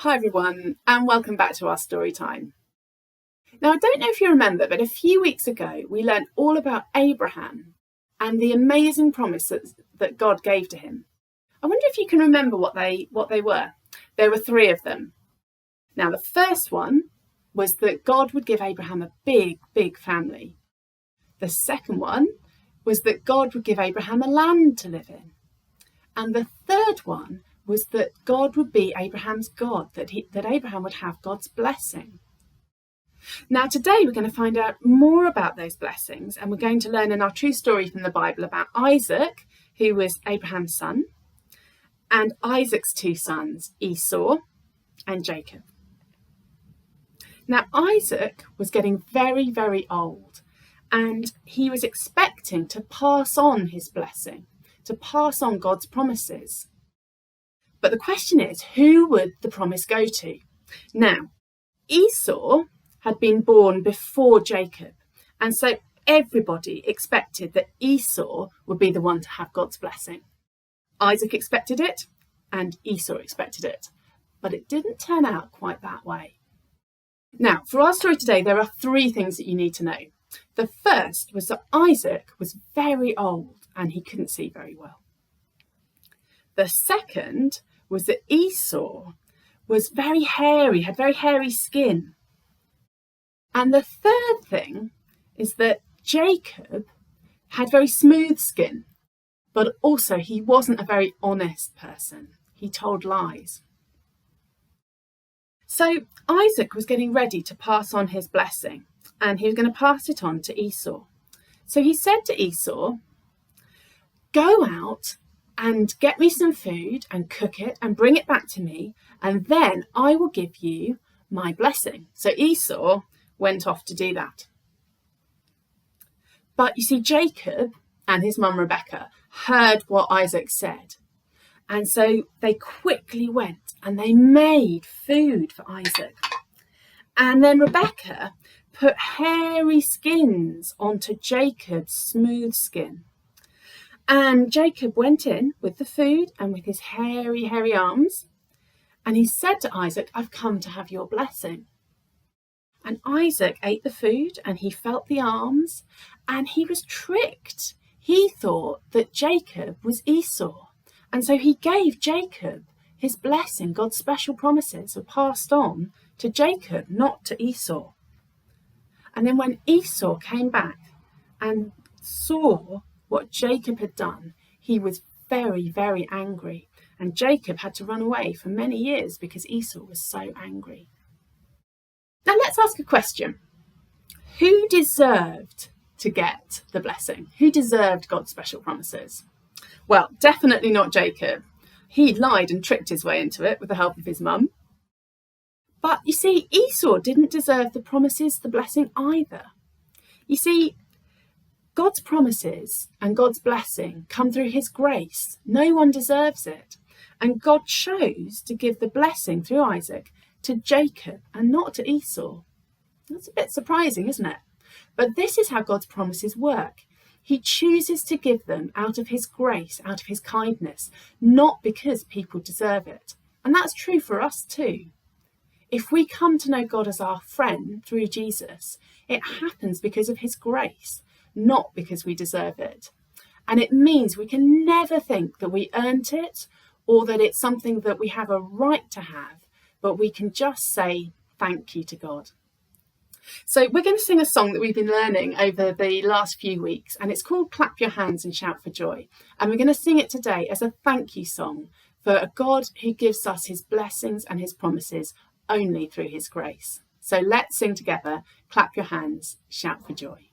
Hi everyone, and welcome back to our story time. Now, I don't know if you remember, but a few weeks ago we learned all about Abraham and the amazing promise that God gave to him. I wonder if you can remember what they were. There were three of them. Now, the first one was that God would give Abraham a big family. The second one was that God would give Abraham a land to live in. And the third one was that God would be Abraham's God, that Abraham would have God's blessing. Now today we're going to find out more about those blessings, and we're going to learn in our true story from the Bible about Isaac, who was Abraham's son, and Isaac's two sons, Esau and Jacob. Now Isaac was getting very old, and he was expecting to pass on his blessing, to pass on God's promises. But the question is, who would the promise go to? Now, Esau had been born before Jacob, and so everybody expected that Esau would be the one to have God's blessing. Isaac expected it, and Esau expected it, but it didn't turn out quite that way. Now, for our story today, there are three things that you need to know. The first was that Isaac was very old, and he couldn't see very well. The second was that Esau was very hairy, had very hairy skin. And the third thing is that Jacob had very smooth skin, but also he wasn't a very honest person. He told lies. So Isaac was getting ready to pass on his blessing, and he was going to pass it on to Esau. So he said to Esau, "Go out and get me some food and cook it and bring it back to me, and then I will give you my blessing." So Esau went off to do that. But you see, Jacob and his mum Rebecca heard what Isaac said. And so they quickly went and they made food for Isaac. And then Rebecca put hairy skins onto Jacob's smooth skin. And Jacob went in with the food and with his hairy arms. And he said to Isaac, "I've come to have your blessing." And Isaac ate the food and he felt the arms, and he was tricked. He thought that Jacob was Esau. And so he gave Jacob his blessing. God's special promises were passed on to Jacob, not to Esau. And then when Esau came back and saw what Jacob had done, he was very angry. And Jacob had to run away for many years because Esau was so angry. Now let's ask a question. Who deserved to get the blessing? Who deserved God's special promises? Well, definitely not Jacob. He lied and tricked his way into it with the help of his mum. But you see, Esau didn't deserve the promises, the blessing either. You see, God's promises and God's blessing come through his grace. No one deserves it. And God chose to give the blessing through Isaac to Jacob and not to Esau. That's a bit surprising, isn't it? But this is how God's promises work. He chooses to give them out of his grace, out of his kindness, not because people deserve it. And that's true for us too. If we come to know God as our friend through Jesus, it happens because of his grace, not because we deserve it. And it means we can never think that we earned it or that it's something that we have a right to have, but we can just say thank you to God. So we're going to sing a song that we've been learning over the last few weeks, and it's called Clap Your Hands and Shout for Joy. And we're going to sing it today as a thank you song for a God who gives us his blessings and his promises only through his grace. So let's sing together, Clap Your Hands, Shout for Joy.